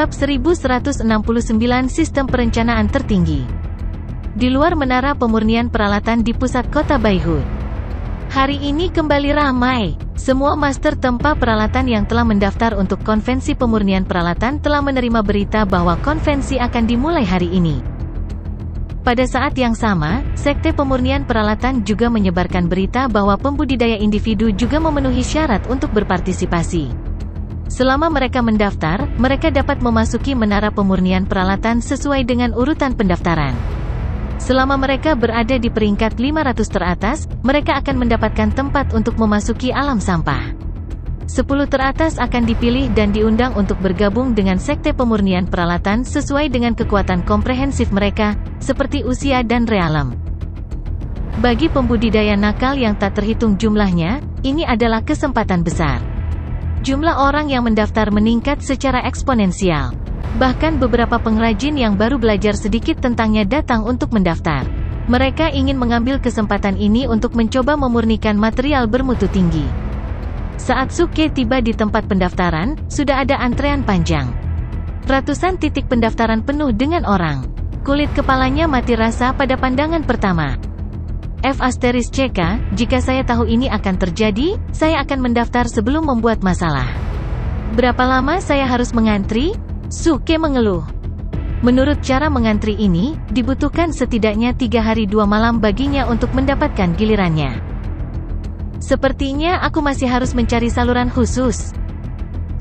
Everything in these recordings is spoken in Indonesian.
Bab 1169 Sistem Perencanaan Tertinggi. Di luar menara pemurnian peralatan di pusat kota Bayhud. Hari ini kembali ramai. Semua master tempa peralatan yang telah mendaftar untuk konvensi pemurnian peralatan telah menerima berita bahwa konvensi akan dimulai hari ini. Pada saat yang sama, Sekte Pemurnian Peralatan juga menyebarkan berita bahwa pembudidaya individu juga memenuhi syarat untuk berpartisipasi. Selama mereka mendaftar, mereka dapat memasuki menara pemurnian peralatan sesuai dengan urutan pendaftaran. Selama mereka berada di peringkat 500 teratas, mereka akan mendapatkan tempat untuk memasuki alam sampah. 10 teratas akan dipilih dan diundang untuk bergabung dengan Sekte Pemurnian Peralatan sesuai dengan kekuatan komprehensif mereka, seperti usia dan realem. Bagi pembudidaya nakal yang tak terhitung jumlahnya, ini adalah kesempatan besar. Jumlah orang yang mendaftar meningkat secara eksponensial. Bahkan beberapa pengrajin yang baru belajar sedikit tentangnya datang untuk mendaftar. Mereka ingin mengambil kesempatan ini untuk mencoba memurnikan material bermutu tinggi. Saat Suke tiba di tempat pendaftaran, sudah ada antrean panjang. Ratusan titik pendaftaran penuh dengan orang. Kulit kepalanya mati rasa pada pandangan pertama. F*CK, jika saya tahu ini akan terjadi, saya akan mendaftar sebelum membuat masalah. Berapa lama saya harus mengantri? Suke mengeluh. Menurut cara mengantri ini, dibutuhkan setidaknya 3 hari 2 malam baginya untuk mendapatkan gilirannya. Sepertinya aku masih harus mencari saluran khusus.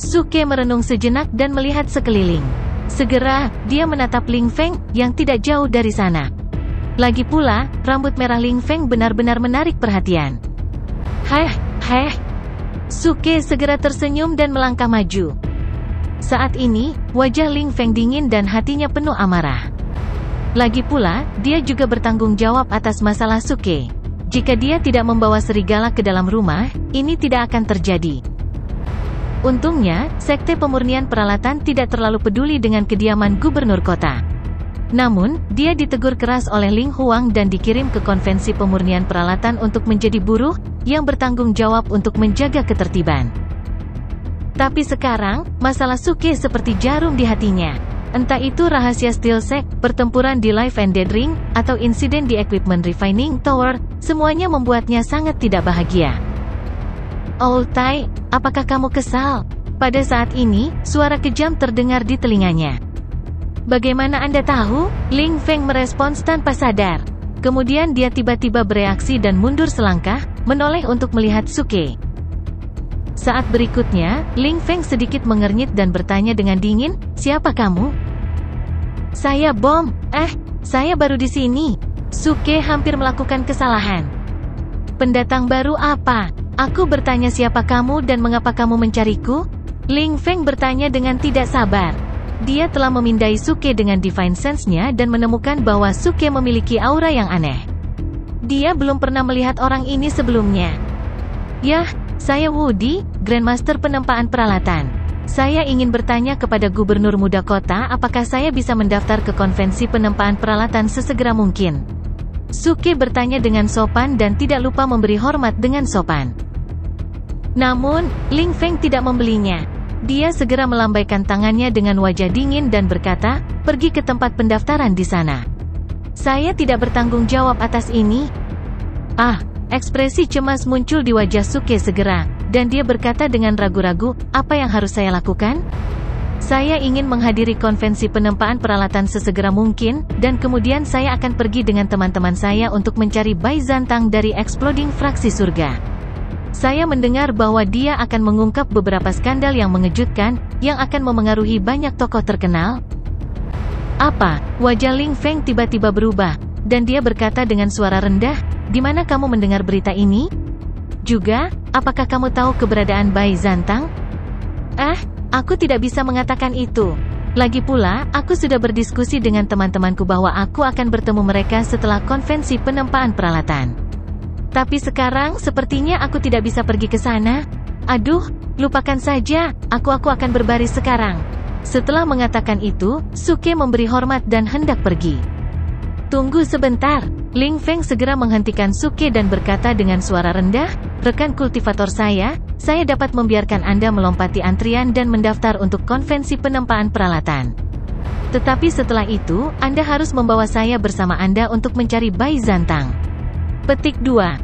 Suke merenung sejenak dan melihat sekeliling. Segera, dia menatap Ling Feng, yang tidak jauh dari sana. Lagi pula, rambut merah Ling Feng benar-benar menarik perhatian. Heh. Suke segera tersenyum dan melangkah maju. Saat ini, wajah Ling Feng dingin dan hatinya penuh amarah. Lagi pula, dia juga bertanggung jawab atas masalah Suke. Jika dia tidak membawa serigala ke dalam rumah, ini tidak akan terjadi. Untungnya, Sekte Pemurnian Peralatan tidak terlalu peduli dengan kediaman gubernur kota. Namun, dia ditegur keras oleh Ling Huang dan dikirim ke konvensi pemurnian peralatan untuk menjadi buruh, yang bertanggung jawab untuk menjaga ketertiban. Tapi sekarang, masalah Suke seperti jarum di hatinya. Entah itu rahasia Steel Sec, pertempuran di Life and Dead Ring, atau insiden di Equipment Refining Tower, semuanya membuatnya sangat tidak bahagia. Old Tai, apakah kamu kesal? Pada saat ini, suara kejam terdengar di telinganya. Bagaimana Anda tahu? Ling Feng merespons tanpa sadar. Kemudian dia tiba-tiba bereaksi dan mundur selangkah, menoleh untuk melihat Suke. Saat berikutnya, Ling Feng sedikit mengernyit dan bertanya dengan dingin, "Siapa kamu?" "Saya Bom." Saya baru di sini." Suke hampir melakukan kesalahan. "Pendatang baru apa?" Aku bertanya siapa kamu dan mengapa kamu mencariku? Ling Feng bertanya dengan tidak sabar. Dia telah memindai Suke dengan Divine Sense-nya dan menemukan bahwa Suke memiliki aura yang aneh. Dia belum pernah melihat orang ini sebelumnya. "Yah, saya Woody, Grandmaster Penempaan Peralatan. Saya ingin bertanya kepada Gubernur Muda Kota apakah saya bisa mendaftar ke konvensi penempaan peralatan sesegera mungkin." Suke bertanya dengan sopan dan tidak lupa memberi hormat dengan sopan. Namun, Ling Feng tidak membelinya. Dia segera melambaikan tangannya dengan wajah dingin dan berkata, "Pergi ke tempat pendaftaran di sana. Saya tidak bertanggung jawab atas ini." Ekspresi cemas muncul di wajah Suke segera, dan dia berkata dengan ragu-ragu, "Apa yang harus saya lakukan? Saya ingin menghadiri konvensi penempaan peralatan sesegera mungkin, dan kemudian saya akan pergi dengan teman-teman saya untuk mencari Bai Zantang dari Exploding Fraksi Surga. Saya mendengar bahwa dia akan mengungkap beberapa skandal yang mengejutkan, yang akan memengaruhi banyak tokoh terkenal." "Apa?" Wajah Ling Feng tiba-tiba berubah, dan dia berkata dengan suara rendah, "Di mana kamu mendengar berita ini? Juga, apakah kamu tahu keberadaan Bai Zantang?" Aku tidak bisa mengatakan itu. Lagi pula, aku sudah berdiskusi dengan teman-temanku bahwa aku akan bertemu mereka setelah konvensi penempaan peralatan. Tapi sekarang, sepertinya aku tidak bisa pergi ke sana. Aduh, lupakan saja, aku akan berbaris sekarang." Setelah mengatakan itu, Suke memberi hormat dan hendak pergi. Tunggu sebentar. Ling Feng segera menghentikan Suke dan berkata dengan suara rendah, "Rekan kultivator saya dapat membiarkan Anda melompati antrian dan mendaftar untuk konvensi penempaan peralatan. Tetapi setelah itu, Anda harus membawa saya bersama Anda untuk mencari Bai Zantang." Petik 2.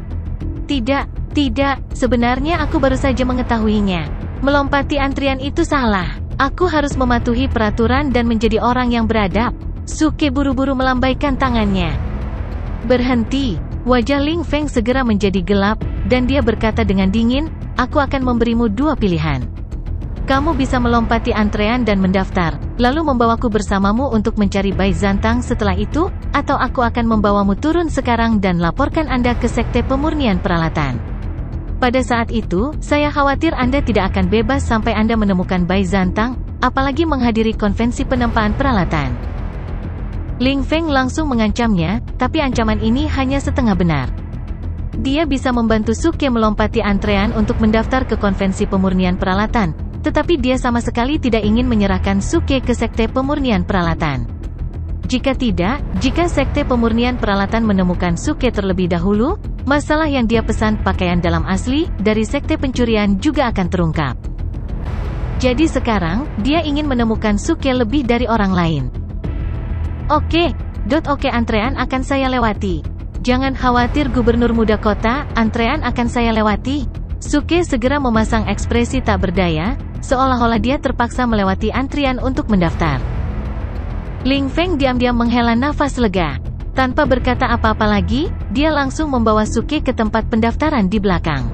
Tidak, sebenarnya aku baru saja mengetahuinya. Melompati antrian itu salah. Aku harus mematuhi peraturan dan menjadi orang yang beradab. Suke buru-buru melambaikan tangannya. Berhenti. Wajah Ling Feng segera menjadi gelap, dan dia berkata dengan dingin, "Aku akan memberimu dua pilihan. Kamu bisa melompati antrean dan mendaftar, lalu membawaku bersamamu untuk mencari Bai Zantang setelah itu, atau aku akan membawamu turun sekarang dan laporkan Anda ke Sekte Pemurnian Peralatan. Pada saat itu, saya khawatir Anda tidak akan bebas sampai Anda menemukan Bai Zantang, apalagi menghadiri konvensi penempaan peralatan." Ling Feng langsung mengancamnya, tapi ancaman ini hanya setengah benar. Dia bisa membantu Suke melompati antrean untuk mendaftar ke konvensi pemurnian peralatan, tetapi dia sama sekali tidak ingin menyerahkan Suke ke Sekte Pemurnian Peralatan. Jika Sekte Pemurnian Peralatan menemukan Suke terlebih dahulu, masalah yang dia pesan pakaian dalam asli dari Sekte Pencurian juga akan terungkap. Jadi sekarang, dia ingin menemukan Suke lebih dari orang lain. Oke, antrean akan saya lewati. Jangan khawatir Gubernur Muda Kota, antrean akan saya lewati. Suke segera memasang ekspresi tak berdaya, seolah-olah dia terpaksa melewati antrian untuk mendaftar. Ling Feng diam-diam menghela nafas lega. Tanpa berkata apa-apa lagi, dia langsung membawa Suke ke tempat pendaftaran di belakang.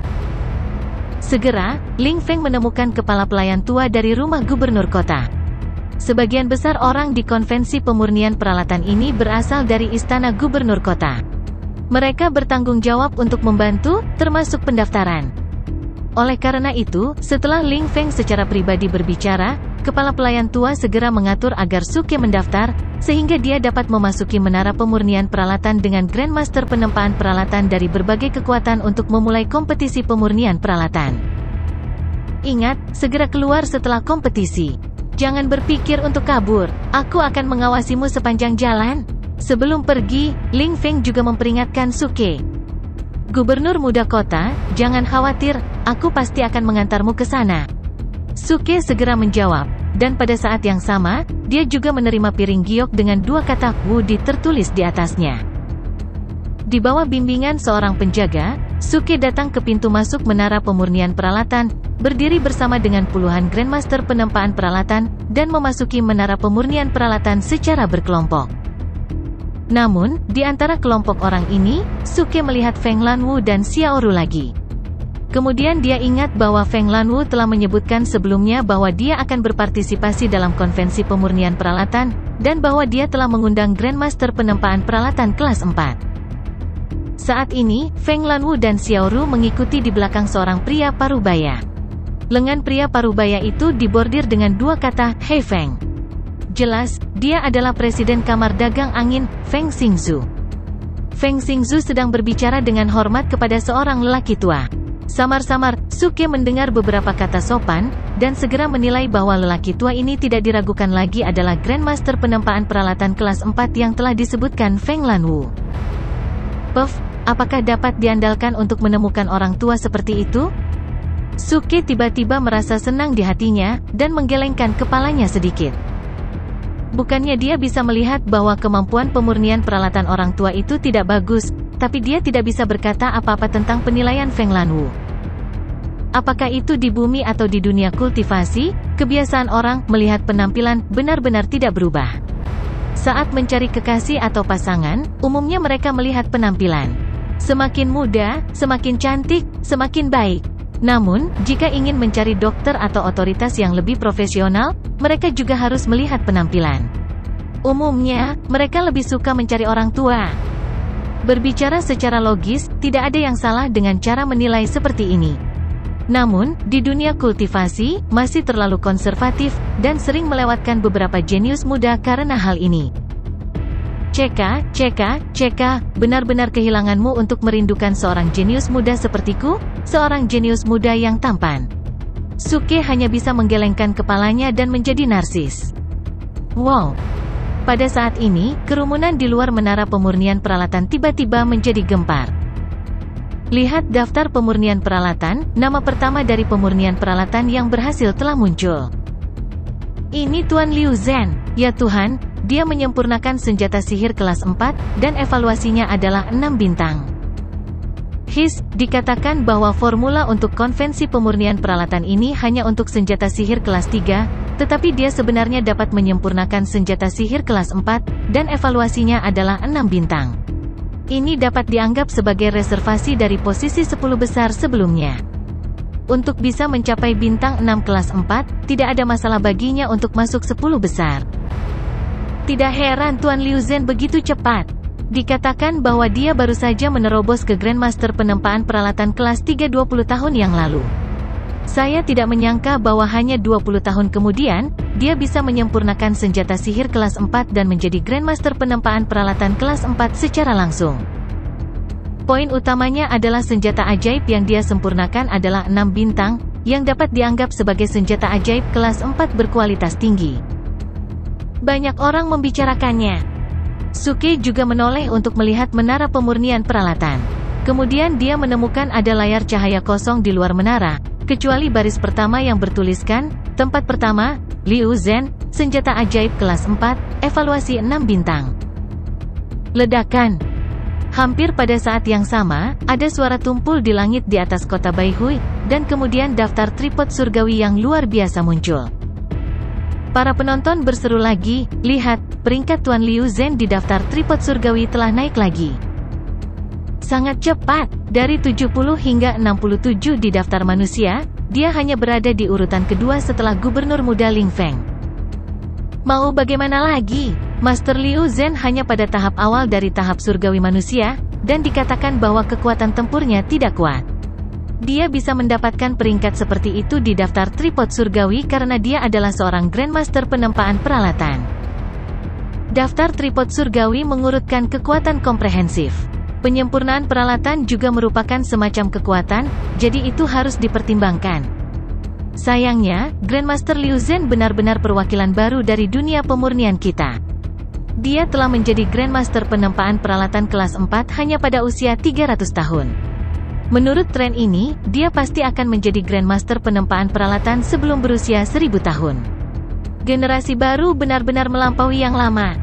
Segera, Ling Feng menemukan kepala pelayan tua dari rumah Gubernur Kota. Sebagian besar orang di konvensi pemurnian peralatan ini berasal dari istana Gubernur Kota. Mereka bertanggung jawab untuk membantu, termasuk pendaftaran. Oleh karena itu, setelah Ling Feng secara pribadi berbicara, kepala pelayan tua segera mengatur agar Suke mendaftar, sehingga dia dapat memasuki menara pemurnian peralatan dengan Grandmaster penempaan peralatan dari berbagai kekuatan untuk memulai kompetisi pemurnian peralatan. Ingat, segera keluar setelah kompetisi. Jangan berpikir untuk kabur, aku akan mengawasimu sepanjang jalan. Sebelum pergi, Ling Feng juga memperingatkan Suke. Gubernur Muda Kota, jangan khawatir, aku pasti akan mengantarmu ke sana. Suke segera menjawab, dan pada saat yang sama, dia juga menerima piring giok dengan dua kata Wudi tertulis di atasnya. Di bawah bimbingan seorang penjaga, Suke datang ke pintu masuk menara pemurnian peralatan, berdiri bersama dengan puluhan Grandmaster penempaan peralatan, dan memasuki menara pemurnian peralatan secara berkelompok. Namun, di antara kelompok orang ini, Suke melihat Feng Lanwu dan Xiaoru lagi. Kemudian dia ingat bahwa Feng Lanwu telah menyebutkan sebelumnya bahwa dia akan berpartisipasi dalam konvensi pemurnian peralatan, dan bahwa dia telah mengundang Grandmaster penempaan peralatan kelas 4. Saat ini, Feng Lanwu dan Xiaoru mengikuti di belakang seorang pria parubaya. Lengan pria parubaya itu dibordir dengan dua kata, "Hei Feng." Jelas, dia adalah Presiden Kamar Dagang Angin, Feng Xingzu. Feng Xingzu sedang berbicara dengan hormat kepada seorang lelaki tua. Samar-samar, Suke mendengar beberapa kata sopan, dan segera menilai bahwa lelaki tua ini tidak diragukan lagi adalah Grandmaster penempaan peralatan kelas 4 yang telah disebutkan Feng Lanwu. Apakah dapat diandalkan untuk menemukan orang tua seperti itu? Suke tiba-tiba merasa senang di hatinya, dan menggelengkan kepalanya sedikit. Bukannya dia bisa melihat bahwa kemampuan pemurnian peralatan orang tua itu tidak bagus, tapi dia tidak bisa berkata apa-apa tentang penilaian Feng Lanwu. Apakah itu di bumi atau di dunia kultivasi, kebiasaan orang melihat penampilan benar-benar tidak berubah. Saat mencari kekasih atau pasangan, umumnya mereka melihat penampilan. Semakin muda, semakin cantik, semakin baik. Namun, jika ingin mencari dokter atau otoritas yang lebih profesional, mereka juga harus melihat penampilan. Umumnya, mereka lebih suka mencari orang tua. Berbicara secara logis, tidak ada yang salah dengan cara menilai seperti ini. Namun, di dunia kultivasi, masih terlalu konservatif, dan sering melewatkan beberapa jenius muda karena hal ini. Ceka, benar-benar kehilanganmu untuk merindukan seorang jenius muda sepertiku, seorang jenius muda yang tampan. Suke hanya bisa menggelengkan kepalanya dan menjadi narsis. Wow. Pada saat ini, kerumunan di luar menara pemurnian peralatan tiba-tiba menjadi gempar. Lihat daftar pemurnian peralatan, nama pertama dari pemurnian peralatan yang berhasil telah muncul. Ini Tuan Liu Zhen. Ya Tuhan, dia menyempurnakan senjata sihir kelas 4, dan evaluasinya adalah 6 bintang. Dikatakan bahwa formula untuk konvensi pemurnian peralatan ini hanya untuk senjata sihir kelas 3, tetapi dia sebenarnya dapat menyempurnakan senjata sihir kelas 4, dan evaluasinya adalah 6 bintang. Ini dapat dianggap sebagai reservasi dari posisi 10 besar sebelumnya. Untuk bisa mencapai bintang 6 kelas 4, tidak ada masalah baginya untuk masuk 10 besar. Tidak heran Tuan Liu Zhen begitu cepat. Dikatakan bahwa dia baru saja menerobos ke Grandmaster penempaan peralatan kelas 3 20 tahun yang lalu. Saya tidak menyangka bahwa hanya 20 tahun kemudian, dia bisa menyempurnakan senjata sihir kelas 4 dan menjadi Grandmaster penempaan peralatan kelas 4 secara langsung. Poin utamanya adalah senjata ajaib yang dia sempurnakan adalah 6 bintang, yang dapat dianggap sebagai senjata ajaib kelas 4 berkualitas tinggi. Banyak orang membicarakannya. Suke juga menoleh untuk melihat menara pemurnian peralatan. Kemudian dia menemukan ada layar cahaya kosong di luar menara, kecuali baris pertama yang bertuliskan, tempat pertama, Liu Zhen, senjata ajaib kelas 4, evaluasi 6 bintang. Ledakan. Hampir pada saat yang sama, ada suara tumpul di langit di atas kota Baihui, dan kemudian daftar tripod surgawi yang luar biasa muncul. Para penonton berseru lagi, lihat, peringkat Tuan Liu Zhen di daftar tripod surgawi telah naik lagi. Sangat cepat, dari 70 hingga 67 di daftar manusia, dia hanya berada di urutan kedua setelah Gubernur Muda Ling Feng. Mau bagaimana lagi? Master Liu Zhen hanya pada tahap awal dari tahap surgawi manusia, dan dikatakan bahwa kekuatan tempurnya tidak kuat. Dia bisa mendapatkan peringkat seperti itu di daftar tripod surgawi karena dia adalah seorang Grandmaster penempaan peralatan. Daftar tripod surgawi mengurutkan kekuatan komprehensif. Penyempurnaan peralatan juga merupakan semacam kekuatan, jadi itu harus dipertimbangkan. Sayangnya, Grandmaster Liu Zhen benar-benar perwakilan baru dari dunia pemurnian kita. Dia telah menjadi Grandmaster penempaan peralatan kelas 4 hanya pada usia 300 tahun. Menurut tren ini, dia pasti akan menjadi Grandmaster penempaan peralatan sebelum berusia 1000 tahun. Generasi baru benar-benar melampaui yang lama.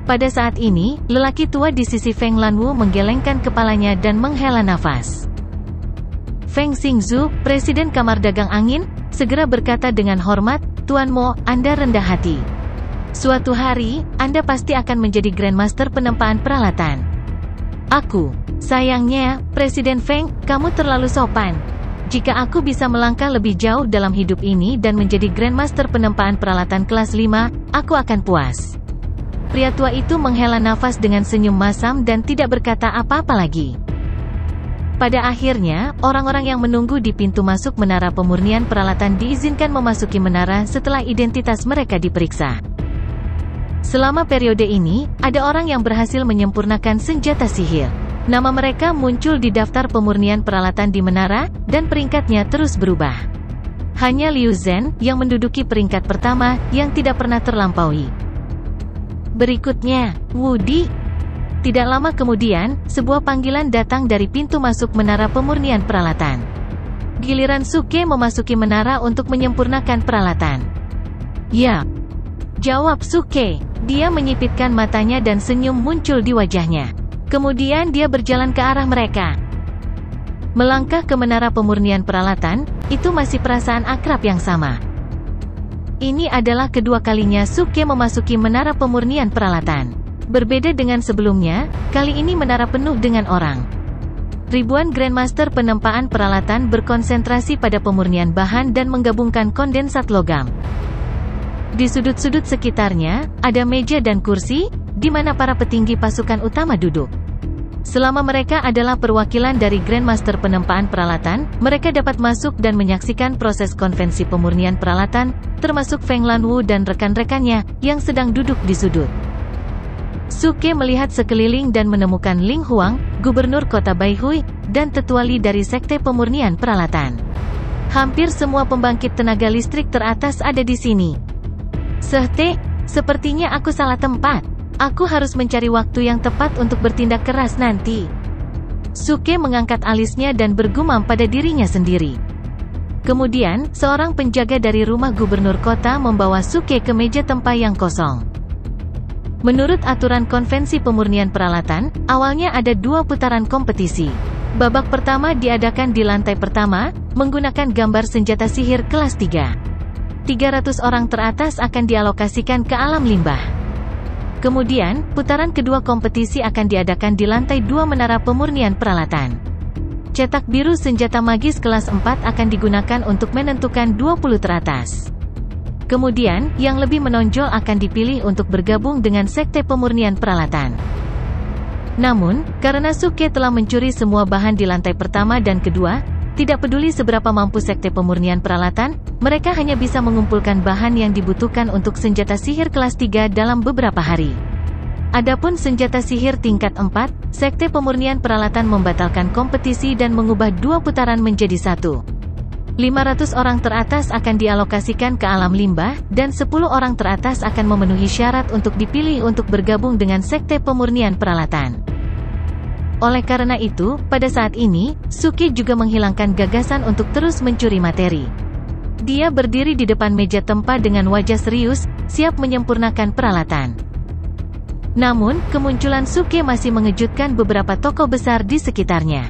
Pada saat ini, lelaki tua di sisi Feng Lanwu menggelengkan kepalanya dan menghela nafas. Feng Xingzu, Presiden Kamar Dagang Angin, segera berkata dengan hormat, Tuan Mo, Anda rendah hati. Suatu hari, Anda pasti akan menjadi Grandmaster penempaan peralatan. Sayangnya, Presiden Feng, kamu terlalu sopan. Jika aku bisa melangkah lebih jauh dalam hidup ini dan menjadi Grandmaster penempaan peralatan kelas 5, aku akan puas. Pria tua itu menghela nafas dengan senyum masam dan tidak berkata apa-apa lagi. Pada akhirnya, orang-orang yang menunggu di pintu masuk menara pemurnian peralatan diizinkan memasuki menara setelah identitas mereka diperiksa. Selama periode ini, ada orang yang berhasil menyempurnakan senjata sihir. Nama mereka muncul di daftar pemurnian peralatan di menara, dan peringkatnya terus berubah. Hanya Liu Zhen, yang menduduki peringkat pertama, yang tidak pernah terlampaui. Berikutnya, Wu Di. Tidak lama kemudian, sebuah panggilan datang dari pintu masuk menara pemurnian peralatan. Giliran Suke memasuki menara untuk menyempurnakan peralatan. Ya, jawab Suke. Dia menyipitkan matanya dan senyum muncul di wajahnya. Kemudian dia berjalan ke arah mereka. Melangkah ke menara pemurnian peralatan, itu masih perasaan akrab yang sama. Ini adalah kedua kalinya Suke memasuki menara pemurnian peralatan. Berbeda dengan sebelumnya, kali ini menara penuh dengan orang. Ribuan Grandmaster penempaan peralatan berkonsentrasi pada pemurnian bahan dan menggabungkan kondensat logam. Di sudut-sudut sekitarnya, ada meja dan kursi, di mana para petinggi pasukan utama duduk. Selama mereka adalah perwakilan dari Grandmaster penempaan peralatan, mereka dapat masuk dan menyaksikan proses konvensi pemurnian peralatan, termasuk Feng Lanwu dan rekan-rekannya, yang sedang duduk di sudut. Suke melihat sekeliling dan menemukan Ling Huang, Gubernur Kota Baihui, dan Tetua Li dari Sekte Pemurnian Peralatan. Hampir semua pembangkit tenaga listrik teratas ada di sini. Sekte, Sepertinya aku salah tempat. Aku harus mencari waktu yang tepat untuk bertindak keras nanti. Suke mengangkat alisnya dan bergumam pada dirinya sendiri. Kemudian, seorang penjaga dari rumah gubernur kota membawa Suke ke meja tempat yang kosong. Menurut aturan konvensi pemurnian peralatan, awalnya ada 2 putaran kompetisi. Babak pertama diadakan di lantai pertama, menggunakan gambar senjata sihir kelas 3. 300 orang teratas akan dialokasikan ke alam limbah. Kemudian, putaran kedua kompetisi akan diadakan di lantai 2 menara pemurnian peralatan. Cetak biru senjata magis kelas 4 akan digunakan untuk menentukan 20 teratas. Kemudian, yang lebih menonjol akan dipilih untuk bergabung dengan sekte pemurnian peralatan. Namun, karena Suke telah mencuri semua bahan di lantai pertama dan kedua, tidak peduli seberapa mampu sekte pemurnian peralatan, mereka hanya bisa mengumpulkan bahan yang dibutuhkan untuk senjata sihir kelas 3 dalam beberapa hari. Adapun senjata sihir tingkat 4, sekte pemurnian peralatan membatalkan kompetisi dan mengubah 2 putaran menjadi 1. 500 orang teratas akan dialokasikan ke alam limbah, dan 10 orang teratas akan memenuhi syarat untuk dipilih untuk bergabung dengan sekte pemurnian peralatan. Oleh karena itu, pada saat ini, Suke juga menghilangkan gagasan untuk terus mencuri materi. Dia berdiri di depan meja tempat dengan wajah serius, siap menyempurnakan peralatan. Namun, kemunculan Suke masih mengejutkan beberapa tokoh besar di sekitarnya.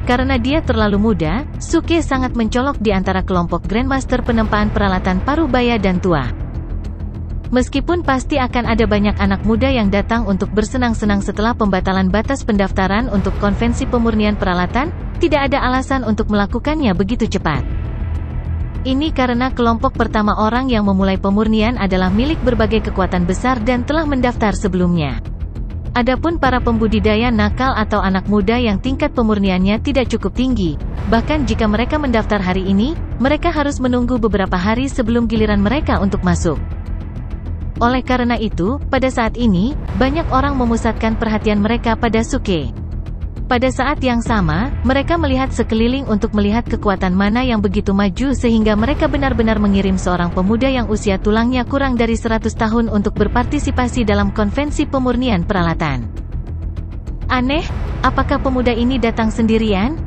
Karena dia terlalu muda, Suke sangat mencolok di antara kelompok Grandmaster penempaan peralatan parubaya dan tua. Meskipun pasti akan ada banyak anak muda yang datang untuk bersenang-senang setelah pembatalan batas pendaftaran untuk konvensi pemurnian peralatan, tidak ada alasan untuk melakukannya begitu cepat. Ini karena kelompok pertama orang yang memulai pemurnian adalah milik berbagai kekuatan besar dan telah mendaftar sebelumnya. Adapun para pembudidaya nakal atau anak muda yang tingkat pemurniannya tidak cukup tinggi, bahkan jika mereka mendaftar hari ini, mereka harus menunggu beberapa hari sebelum giliran mereka untuk masuk. Oleh karena itu, pada saat ini, banyak orang memusatkan perhatian mereka pada Suke. Pada saat yang sama, mereka melihat sekeliling untuk melihat kekuatan mana yang begitu maju sehingga mereka benar-benar mengirim seorang pemuda yang usia tulangnya kurang dari 100 tahun untuk berpartisipasi dalam konvensi pemurnian peralatan. Aneh, apakah pemuda ini datang sendirian?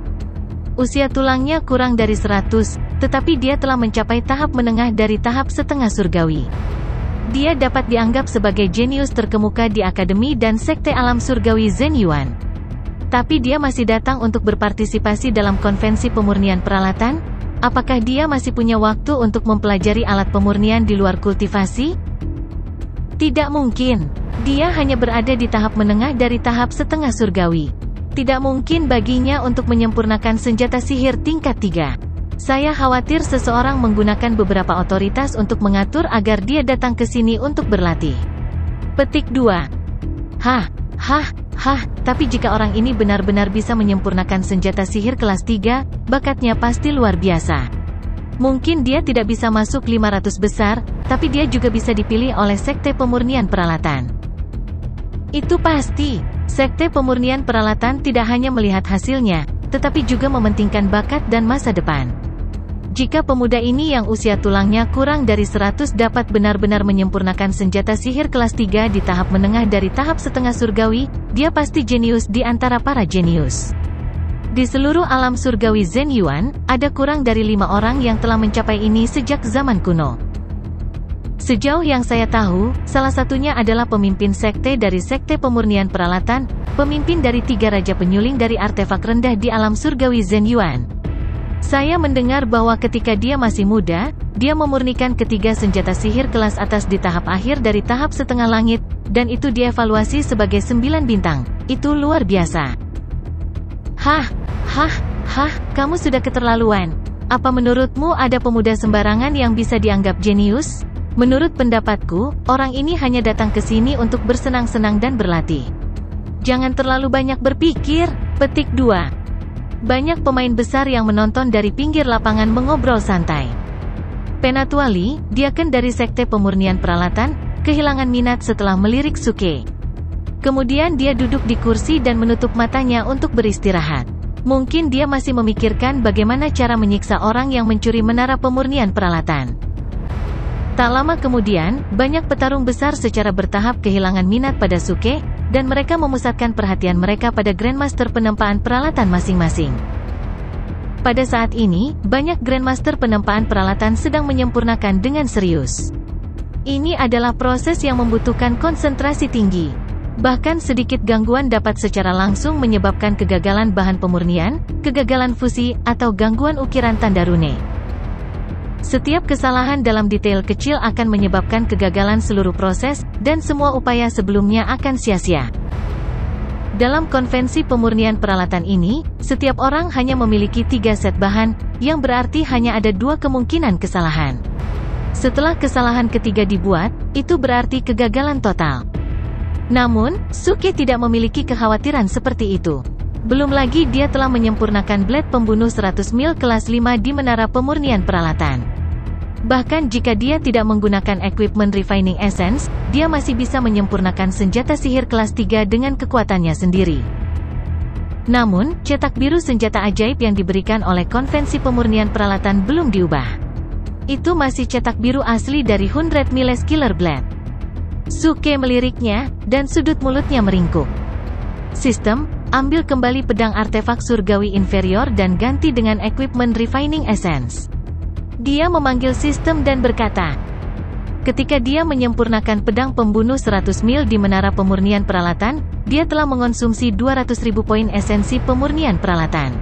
Usia tulangnya kurang dari 100, tetapi dia telah mencapai tahap menengah dari tahap setengah surgawi. Dia dapat dianggap sebagai jenius terkemuka di akademi dan sekte alam surgawi Zhen Yuan. Tapi dia masih datang untuk berpartisipasi dalam konvensi pemurnian peralatan? Apakah dia masih punya waktu untuk mempelajari alat pemurnian di luar kultivasi? Tidak mungkin. Dia hanya berada di tahap menengah dari tahap setengah surgawi. Tidak mungkin baginya untuk menyempurnakan senjata sihir tingkat 3. Saya khawatir seseorang menggunakan beberapa otoritas untuk mengatur agar dia datang ke sini untuk berlatih. Petik 2. Tapi jika orang ini benar-benar bisa menyempurnakan senjata sihir kelas 3, bakatnya pasti luar biasa. Mungkin dia tidak bisa masuk 500 besar, tapi dia juga bisa dipilih oleh sekte pemurnian peralatan. Itu pasti. Sekte pemurnian peralatan tidak hanya melihat hasilnya, tetapi juga mementingkan bakat dan masa depan. Jika pemuda ini yang usia tulangnya kurang dari 100 dapat benar-benar menyempurnakan senjata sihir kelas 3 di tahap menengah dari tahap setengah surgawi, dia pasti jenius di antara para jenius. Di seluruh alam surgawi Zhen Yuan, ada kurang dari 5 orang yang telah mencapai ini sejak zaman kuno. Sejauh yang saya tahu, salah satunya adalah pemimpin sekte dari sekte pemurnian peralatan, pemimpin dari 3 raja penyuling dari artefak rendah di alam surgawi Zhen Yuan. Saya mendengar bahwa ketika dia masih muda, dia memurnikan ketiga senjata sihir kelas atas di tahap akhir dari tahap setengah langit, dan itu dievaluasi sebagai 9 bintang. Itu luar biasa. Kamu sudah keterlaluan. Apa menurutmu ada pemuda sembarangan yang bisa dianggap jenius? Menurut pendapatku, orang ini hanya datang ke sini untuk bersenang-senang dan berlatih. Jangan terlalu banyak berpikir. Petik 2. Banyak pemain besar yang menonton dari pinggir lapangan mengobrol santai. Penatuali, diaken dari sekte pemurnian peralatan, kehilangan minat setelah melirik Suke. Kemudian dia duduk di kursi dan menutup matanya untuk beristirahat. Mungkin dia masih memikirkan bagaimana cara menyiksa orang yang mencuri menara pemurnian peralatan. Tak lama kemudian, banyak petarung besar secara bertahap kehilangan minat pada Suke, dan mereka memusatkan perhatian mereka pada Grandmaster penempaan peralatan masing-masing. Pada saat ini, banyak Grandmaster penempaan peralatan sedang menyempurnakan dengan serius. Ini adalah proses yang membutuhkan konsentrasi tinggi. Bahkan sedikit gangguan dapat secara langsung menyebabkan kegagalan bahan pemurnian, kegagalan fusi, atau gangguan ukiran tanda rune. Setiap kesalahan dalam detail kecil akan menyebabkan kegagalan seluruh proses, dan semua upaya sebelumnya akan sia-sia. Dalam konvensi pemurnian peralatan ini, setiap orang hanya memiliki 3 set bahan, yang berarti hanya ada 2 kemungkinan kesalahan. Setelah kesalahan ketiga dibuat, itu berarti kegagalan total. Namun, Suke tidak memiliki kekhawatiran seperti itu. Belum lagi dia telah menyempurnakan blade pembunuh 100 mil kelas 5 di menara pemurnian peralatan. Bahkan jika dia tidak menggunakan equipment refining essence, dia masih bisa menyempurnakan senjata sihir kelas 3 dengan kekuatannya sendiri. Namun, cetak biru senjata ajaib yang diberikan oleh konvensi pemurnian peralatan belum diubah. Itu masih cetak biru asli dari 100 Miles Killer Blade. Suke meliriknya, dan sudut mulutnya meringkuk. Sistem, ambil kembali pedang artefak surgawi inferior dan ganti dengan equipment refining essence. Dia memanggil sistem dan berkata, ketika dia menyempurnakan pedang pembunuh 100 mil di menara pemurnian peralatan, dia telah mengonsumsi 200.000 poin esensi pemurnian peralatan.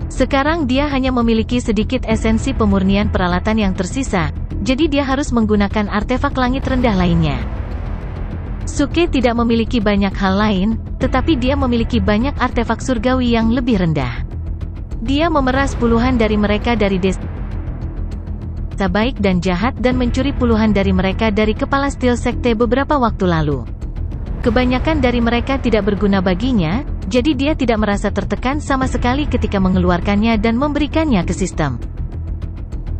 Sekarang dia hanya memiliki sedikit esensi pemurnian peralatan yang tersisa, jadi dia harus menggunakan artefak langit rendah lainnya. Suke tidak memiliki banyak hal lain, tetapi dia memiliki banyak artefak surgawi yang lebih rendah. Dia memeras puluhan dari mereka dari desa baik dan jahat dan mencuri puluhan dari mereka dari kepala Steel Sekte beberapa waktu lalu. Kebanyakan dari mereka tidak berguna baginya, jadi dia tidak merasa tertekan sama sekali ketika mengeluarkannya dan memberikannya ke sistem.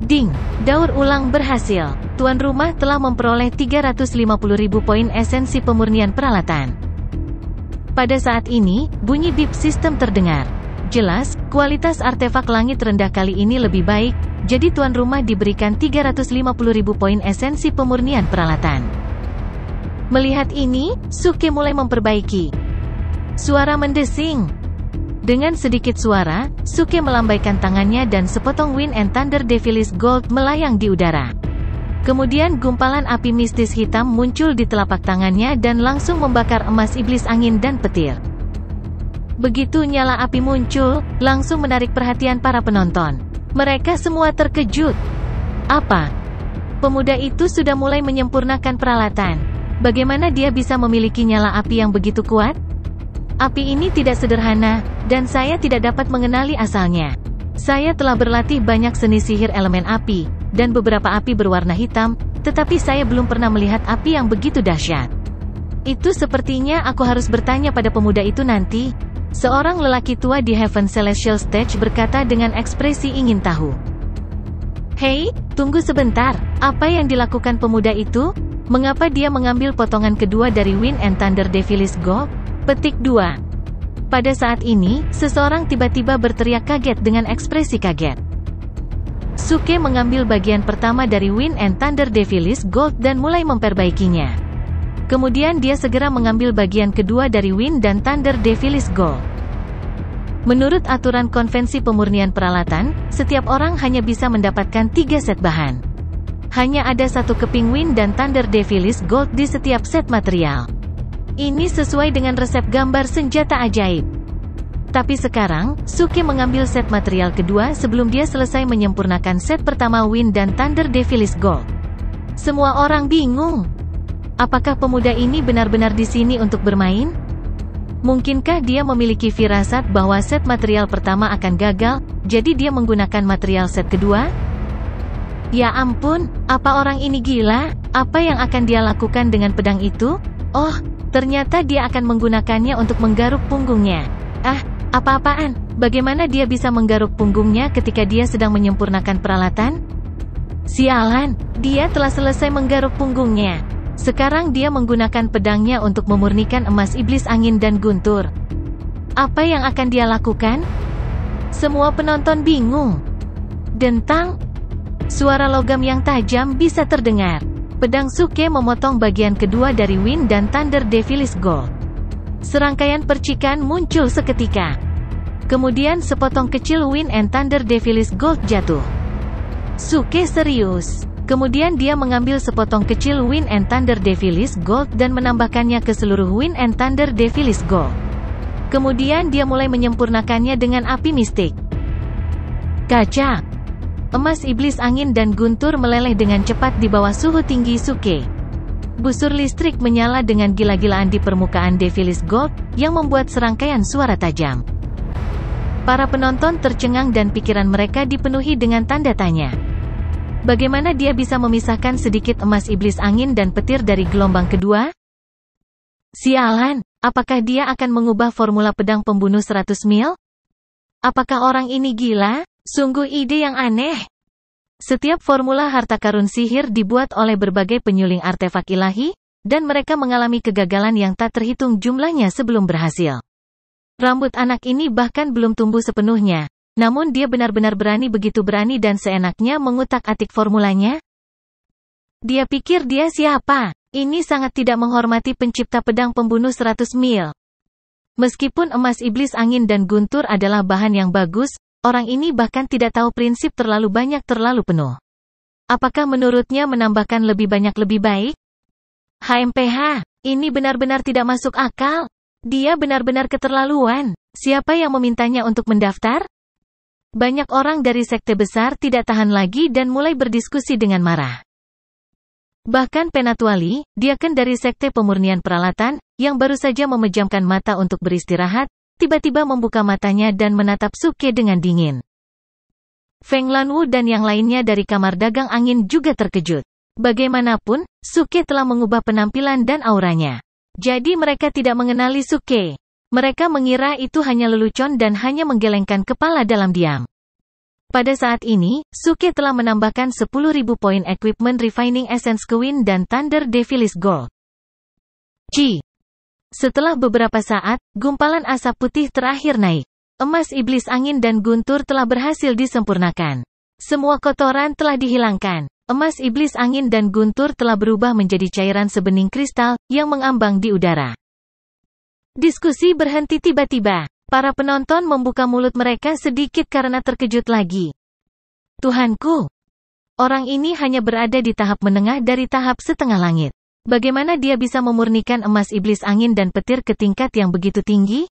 Ding! Daur ulang berhasil. Tuan rumah telah memperoleh 350.000 poin esensi pemurnian peralatan. Pada saat ini, bunyi bip sistem terdengar. Jelas, kualitas artefak langit rendah kali ini lebih baik, jadi tuan rumah diberikan 350.000 poin esensi pemurnian peralatan. Melihat ini, Suke mulai memperbaiki. Suara mendesing. Dengan sedikit suara, Suke melambaikan tangannya dan sepotong Wind and Thunder Devilis Gold melayang di udara. Kemudian gumpalan api mistis hitam muncul di telapak tangannya dan langsung membakar emas iblis angin dan petir. Begitu nyala api muncul, langsung menarik perhatian para penonton. Mereka semua terkejut. Apa? Pemuda itu sudah mulai menyempurnakan peralatan. Bagaimana dia bisa memiliki nyala api yang begitu kuat? Api ini tidak sederhana, dan saya tidak dapat mengenali asalnya. Saya telah berlatih banyak seni sihir elemen api, dan beberapa api berwarna hitam, tetapi saya belum pernah melihat api yang begitu dahsyat. Itu sepertinya aku harus bertanya pada pemuda itu nanti. Seorang lelaki tua di Heaven Celestial Stage berkata dengan ekspresi ingin tahu. Hei, tunggu sebentar, apa yang dilakukan pemuda itu? Mengapa dia mengambil potongan kedua dari Wind and Thunder Devilis Gold? Petik 2. Pada saat ini, seseorang tiba-tiba berteriak kaget dengan ekspresi kaget. Suke mengambil bagian pertama dari Wind and Thunder Devilis Gold dan mulai memperbaikinya. Kemudian dia segera mengambil bagian kedua dari Wind dan Thunder Devilis Gold. Menurut aturan konvensi pemurnian peralatan, setiap orang hanya bisa mendapatkan 3 set bahan. Hanya ada 1 keping Wind dan Thunder Devilis Gold di setiap set material. Ini sesuai dengan resep gambar senjata ajaib. Tapi sekarang, Suke mengambil set material kedua sebelum dia selesai menyempurnakan set pertama Wind dan Thunder Devilis Gold. Semua orang bingung. Apakah pemuda ini benar-benar di sini untuk bermain? Mungkinkah dia memiliki firasat bahwa set material pertama akan gagal, jadi dia menggunakan material set kedua? Ya ampun, apa orang ini gila? Apa yang akan dia lakukan dengan pedang itu? Oh, ternyata dia akan menggunakannya untuk menggaruk punggungnya. Ah, apa-apaan? Bagaimana dia bisa menggaruk punggungnya ketika dia sedang menyempurnakan peralatan? Sialan, dia telah selesai menggaruk punggungnya. Sekarang dia menggunakan pedangnya untuk memurnikan emas iblis angin dan guntur. Apa yang akan dia lakukan? Semua penonton bingung. Dentang. Suara logam yang tajam bisa terdengar. Pedang Suke memotong bagian kedua dari Wind dan Thunder Devilis Gold. Serangkaian percikan muncul seketika. Kemudian sepotong kecil Wind and Thunder Devilis Gold jatuh. Suke serius. Kemudian dia mengambil sepotong kecil Wind and Thunder Devilis Gold dan menambahkannya ke seluruh Wind and Thunder Devilis Gold. Kemudian dia mulai menyempurnakannya dengan api mistik. Kaca. Emas iblis angin dan guntur meleleh dengan cepat di bawah suhu tinggi Suke. Busur listrik menyala dengan gila-gilaan di permukaan Devilis Gold, yang membuat serangkaian suara tajam. Para penonton tercengang dan pikiran mereka dipenuhi dengan tanda tanya. Bagaimana dia bisa memisahkan sedikit emas iblis angin dan petir dari gelombang kedua? Sialan, apakah dia akan mengubah formula pedang pembunuh 100 mil? Apakah orang ini gila? Sungguh ide yang aneh. Setiap formula harta karun sihir dibuat oleh berbagai penyuling artefak ilahi, dan mereka mengalami kegagalan yang tak terhitung jumlahnya sebelum berhasil. Rambut anak ini bahkan belum tumbuh sepenuhnya, namun dia benar-benar begitu berani dan seenaknya mengutak-atik formulanya. Dia pikir dia siapa? Ini sangat tidak menghormati pencipta pedang pembunuh 100 mil. Meskipun emas iblis angin dan guntur adalah bahan yang bagus, orang ini bahkan tidak tahu prinsip terlalu banyak terlalu penuh. Apakah menurutnya menambahkan lebih banyak lebih baik? HMPH, ini benar-benar tidak masuk akal. Dia benar-benar keterlaluan. Siapa yang memintanya untuk mendaftar? Banyak orang dari sekte besar tidak tahan lagi dan mulai berdiskusi dengan marah. Bahkan Penatuali, diaken dari sekte pemurnian peralatan, yang baru saja memejamkan mata untuk beristirahat, tiba-tiba membuka matanya dan menatap Suke dengan dingin. Feng Lanwu dan yang lainnya dari kamar dagang angin juga terkejut. Bagaimanapun, Suke telah mengubah penampilan dan auranya. Jadi mereka tidak mengenali Suke. Mereka mengira itu hanya lelucon dan hanya menggelengkan kepala dalam diam. Pada saat ini, Suke telah menambahkan 10.000 poin equipment refining essence ke Wind dan Thunder Devilis Gold. Setelah beberapa saat, gumpalan asap putih terakhir naik. Emas iblis angin dan guntur telah berhasil disempurnakan. Semua kotoran telah dihilangkan. Emas iblis angin dan guntur telah berubah menjadi cairan sebening kristal, yang mengambang di udara. Diskusi berhenti tiba-tiba. Para penonton membuka mulut mereka sedikit karena terkejut lagi. Tuhanku! Orang ini hanya berada di tahap menengah dari tahap setengah langit. Bagaimana dia bisa memurnikan emas iblis angin dan petir ke tingkat yang begitu tinggi?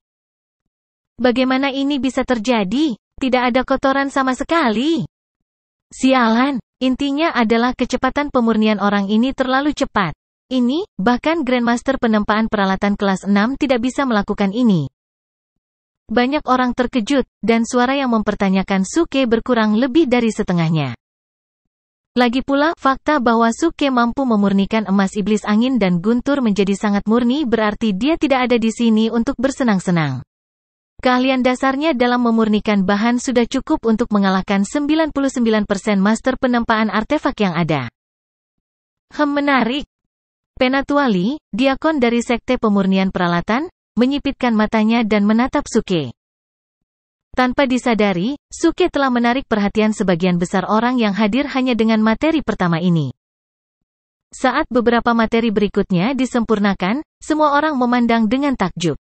Bagaimana ini bisa terjadi? Tidak ada kotoran sama sekali. Sialan, intinya adalah kecepatan pemurnian orang ini terlalu cepat. Ini, bahkan Grandmaster penempaan peralatan kelas 6 tidak bisa melakukan ini. Banyak orang terkejut, dan suara yang mempertanyakan Suke berkurang lebih dari setengahnya. Lagi pula, fakta bahwa Suke mampu memurnikan emas iblis angin dan guntur menjadi sangat murni berarti dia tidak ada di sini untuk bersenang-senang. Keahlian dasarnya dalam memurnikan bahan sudah cukup untuk mengalahkan 99% master penempaan artefak yang ada. Menarik. Penatuali, diakon dari sekte pemurnian peralatan, menyipitkan matanya dan menatap Suke. Tanpa disadari, Suke telah menarik perhatian sebagian besar orang yang hadir hanya dengan materi pertama ini. Saat beberapa materi berikutnya disempurnakan, semua orang memandang dengan takjub.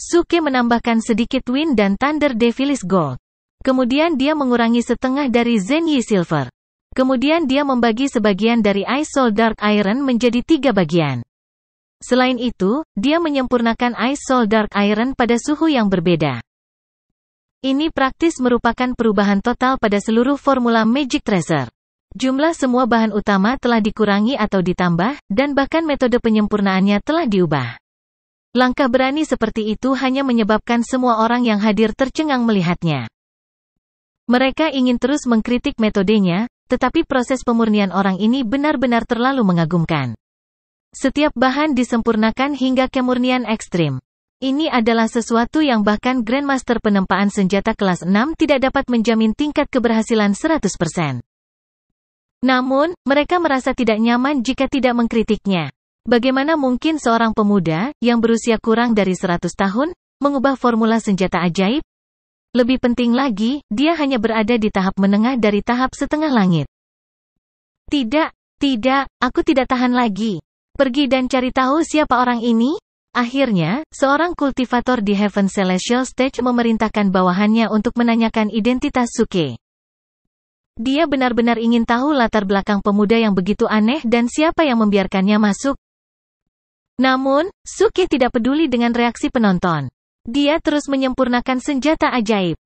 Suke menambahkan sedikit Wind dan Thunder Devilis Gold. Kemudian dia mengurangi setengah dari Zenyi Silver. Kemudian dia membagi sebagian dari Ice Soul Dark Iron menjadi 3 bagian. Selain itu, dia menyempurnakan Ice Soul Dark Iron pada suhu yang berbeda. Ini praktis merupakan perubahan total pada seluruh formula Magic Treasure. Jumlah semua bahan utama telah dikurangi atau ditambah, dan bahkan metode penyempurnaannya telah diubah. Langkah berani seperti itu hanya menyebabkan semua orang yang hadir tercengang melihatnya. Mereka ingin terus mengkritik metodenya, tetapi proses pemurnian orang ini benar-benar terlalu mengagumkan. Setiap bahan disempurnakan hingga kemurnian ekstrim. Ini adalah sesuatu yang bahkan Grandmaster penempaan senjata kelas 6 tidak dapat menjamin tingkat keberhasilan 100%. Namun, mereka merasa tidak nyaman jika tidak mengkritiknya. Bagaimana mungkin seorang pemuda, yang berusia kurang dari 100 tahun, mengubah formula senjata ajaib? Lebih penting lagi, dia hanya berada di tahap menengah dari tahap setengah langit. Tidak, aku tidak tahan lagi. Pergi dan cari tahu siapa orang ini. Akhirnya, seorang kultivator di Heaven Celestial Stage memerintahkan bawahannya untuk menanyakan identitas Suke. Dia benar-benar ingin tahu latar belakang pemuda yang begitu aneh dan siapa yang membiarkannya masuk. Namun, Suke tidak peduli dengan reaksi penonton. Dia terus menyempurnakan senjata ajaib.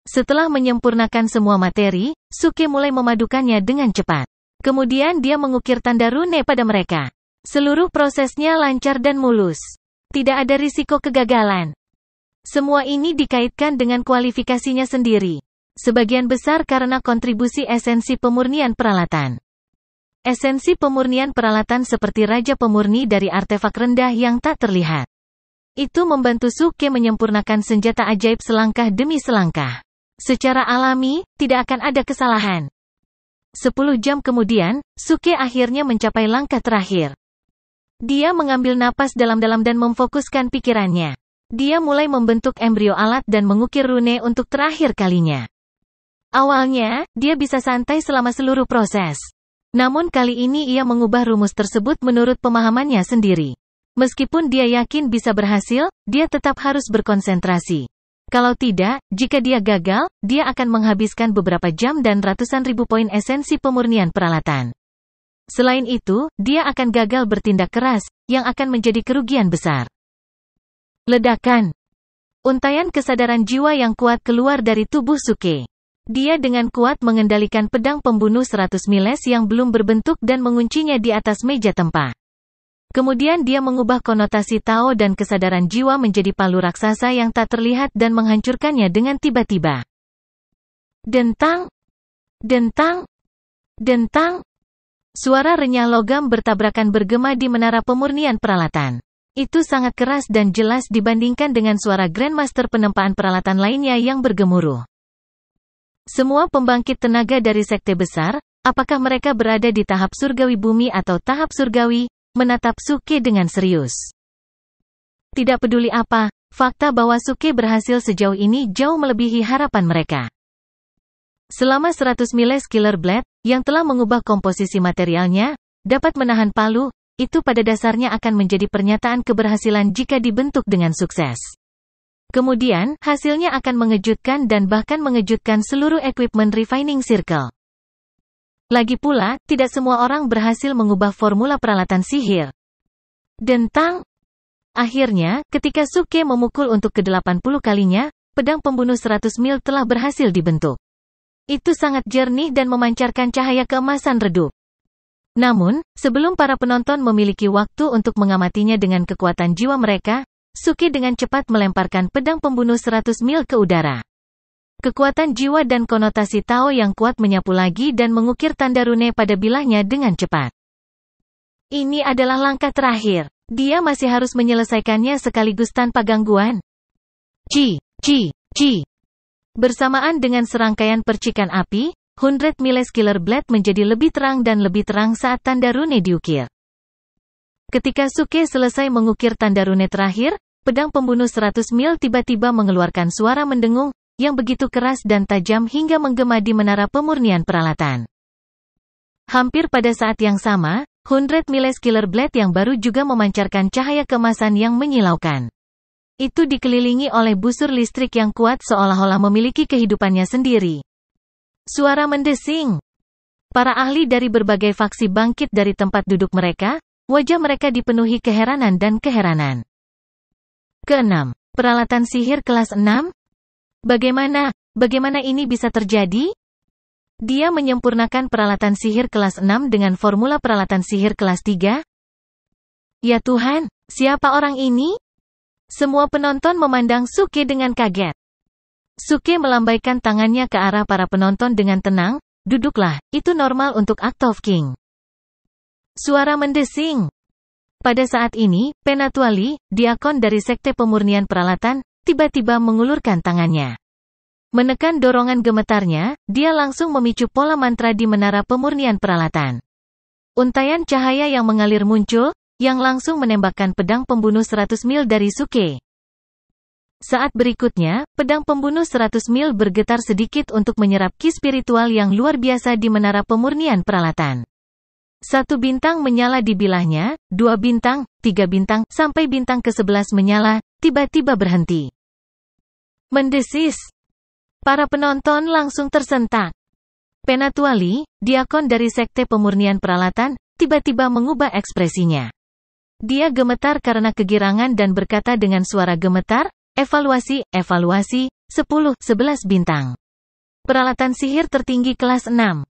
Setelah menyempurnakan semua materi, Suke mulai memadukannya dengan cepat. Kemudian dia mengukir tanda rune pada mereka. Seluruh prosesnya lancar dan mulus. Tidak ada risiko kegagalan. Semua ini dikaitkan dengan kualifikasinya sendiri. Sebagian besar karena kontribusi esensi pemurnian peralatan. Esensi pemurnian peralatan seperti Raja Pemurni dari artefak rendah yang tak terlihat. Itu membantu Suke menyempurnakan senjata ajaib selangkah demi selangkah. Secara alami, tidak akan ada kesalahan. 10 jam kemudian, Suke akhirnya mencapai langkah terakhir. Dia mengambil napas dalam-dalam dan memfokuskan pikirannya. Dia mulai membentuk embrio alat dan mengukir rune untuk terakhir kalinya. Awalnya, dia bisa santai selama seluruh proses. Namun kali ini ia mengubah rumus tersebut menurut pemahamannya sendiri. Meskipun dia yakin bisa berhasil, dia tetap harus berkonsentrasi. Kalau tidak, jika dia gagal, dia akan menghabiskan beberapa jam dan ratusan ribu poin esensi pemurnian peralatan. Selain itu, dia akan gagal bertindak keras, yang akan menjadi kerugian besar. Ledakan. Untaian kesadaran jiwa yang kuat keluar dari tubuh Suke. Dia dengan kuat mengendalikan pedang pembunuh 100 miles yang belum berbentuk dan menguncinya di atas meja tempa. Kemudian dia mengubah konotasi Tao dan kesadaran jiwa menjadi palu raksasa yang tak terlihat dan menghancurkannya dengan tiba-tiba. Dentang. Dentang. Dentang. Suara renyah logam bertabrakan bergema di menara pemurnian peralatan. Itu sangat keras dan jelas dibandingkan dengan suara Grandmaster penempaan peralatan lainnya yang bergemuruh. Semua pembangkit tenaga dari sekte besar, apakah mereka berada di tahap surgawi bumi atau tahap surgawi, menatap Suke dengan serius. Tidak peduli apa, fakta bahwa Suke berhasil sejauh ini jauh melebihi harapan mereka. Selama 100 miles Killer Blade, yang telah mengubah komposisi materialnya, dapat menahan palu, itu pada dasarnya akan menjadi pernyataan keberhasilan jika dibentuk dengan sukses. Kemudian, hasilnya akan mengejutkan dan bahkan mengejutkan seluruh equipment refining circle. Lagi pula, tidak semua orang berhasil mengubah formula peralatan sihir. Dentang. Akhirnya, ketika Suke memukul untuk ke-80 kalinya, pedang pembunuh 100 mil telah berhasil dibentuk. Itu sangat jernih dan memancarkan cahaya keemasan redup. Namun, sebelum para penonton memiliki waktu untuk mengamatinya dengan kekuatan jiwa mereka, Suke dengan cepat melemparkan pedang pembunuh 100 mil ke udara. Kekuatan jiwa dan konotasi Tao yang kuat menyapu lagi dan mengukir tanda rune pada bilahnya dengan cepat. Ini adalah langkah terakhir. Dia masih harus menyelesaikannya sekaligus tanpa gangguan. Ci. Bersamaan dengan serangkaian percikan api, 100 miles Killer Blade menjadi lebih terang dan lebih terang saat tanda rune diukir. Ketika Suke selesai mengukir tanda rune terakhir, pedang pembunuh 100 mil tiba-tiba mengeluarkan suara mendengung, yang begitu keras dan tajam hingga menggema di menara pemurnian peralatan. Hampir pada saat yang sama, 100 miles Killer Blade yang baru juga memancarkan cahaya keemasan yang menyilaukan. Itu dikelilingi oleh busur listrik yang kuat seolah-olah memiliki kehidupannya sendiri. Suara mendesing. Para ahli dari berbagai faksi bangkit dari tempat duduk mereka, wajah mereka dipenuhi keheranan dan keheranan. Keenam, peralatan sihir kelas 6? Bagaimana ini bisa terjadi? Dia menyempurnakan peralatan sihir kelas 6 dengan formula peralatan sihir kelas 3? Ya Tuhan, siapa orang ini? Semua penonton memandang Suke dengan kaget. Suke melambaikan tangannya ke arah para penonton dengan tenang, duduklah, itu normal untuk Act of King. Suara mendesing. Pada saat ini, Penatuali, diakon dari Sekte Pemurnian Peralatan, tiba-tiba mengulurkan tangannya. Menekan dorongan gemetarnya, dia langsung memicu pola mantra di menara pemurnian peralatan. Untaian cahaya yang mengalir muncul, yang langsung menembakkan pedang pembunuh 100 mil dari Suke. Saat berikutnya, pedang pembunuh 100 mil bergetar sedikit untuk menyerap ki spiritual yang luar biasa di menara pemurnian peralatan. 1 bintang menyala di bilahnya, 2 bintang, 3 bintang, sampai bintang ke-11 menyala, tiba-tiba berhenti. Mendesis. Para penonton langsung tersentak. Penatuali, diakon dari Sekte Pemurnian Peralatan, tiba-tiba mengubah ekspresinya. Dia gemetar karena kegirangan dan berkata dengan suara gemetar, evaluasi, 10, 11 bintang. Peralatan sihir tertinggi kelas 6.